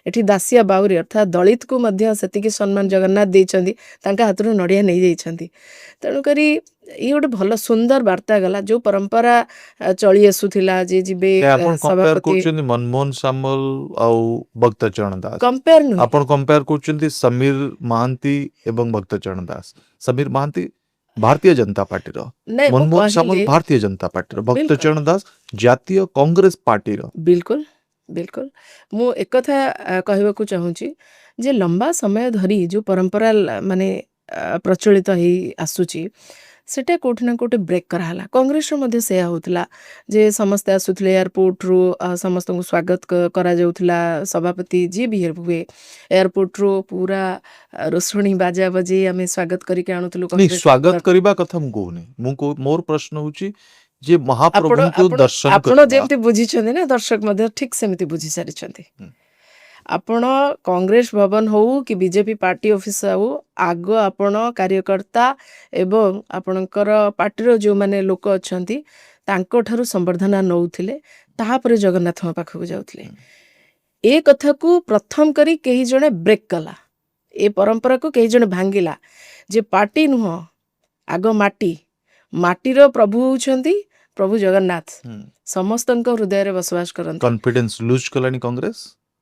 एठी दासिया बाउरी अर्थात दलित को मध्य सेतिकी सम्मान जगन्नाथ देइछन्ती तांका हातरु नडिया नै जाइछन्ती तेणु करी ये गोटे भल सुंदर वार्ता गला जो परंपरा चली आसुथिला जे जिबे आपण कंपेयर सभापति करछन्ती मनमोहन सामल आउ भक्तचरण दास कंपेयर नुहे आपण कंपेयर करछन्ती समीर महांती एवं भक्तचरण दास समीर महांती भारतीय जनता पार्टी रो नहीं मु मनमोहन सामल कहिली भारतीय जनता पार्टी रो बिल्कुल भक्तचरण दास जातीय कांग्रेस पार्टी रो बिल्कुल बिल्कुल मु एक कथा कहबाकू चाहूची जे लंबा समय धरी जो परंपरा माने प्रचलित ही आसुची सेटा कोठी ना कोठी ब्रेक कराला कांग्रेस रो मध्ये सेया होतला जे समस्त आसुथले एयरपोर्ट रो समस्त को स्वागत करा जाउथला सभापति जे भी हुए एयरपोर्ट रो पूरा रोसणी बाजा बजे आमे स्वागत करी के आनुथलु नहीं कांग्रेस स्वागत करबा कथा मु कहूनी मोर प्रश्न होची जे महाप्रभु को आपण दर्शन आपण करबा जेमति बुझिछन्ते ना दर्शक मध्ये ठीक सेमति बुझि सारिछन्ते आपण कांग्रेस भवन हो कि बीजेपी पार्टी ऑफिस हो आग आपण कार्यकर्ता एवं आपणकर पार्टी जो माने लोक अछंती तांको ठारू संवर्धना नउथिले ताहापर जगन्नाथ पाखक जाउथिले ए कथा को प्रथम करी केही जणे ब्रेक कला ए परंपरा को केही जणे भांगिला जे पार्टी नुह आग माटी माटीर प्रभु होउछंती प्रभु जगन्नाथ समस्तଙ୍କ हृदय रे बसवास करन कॉन्फिडेंस लूज कलानी कांग्रेस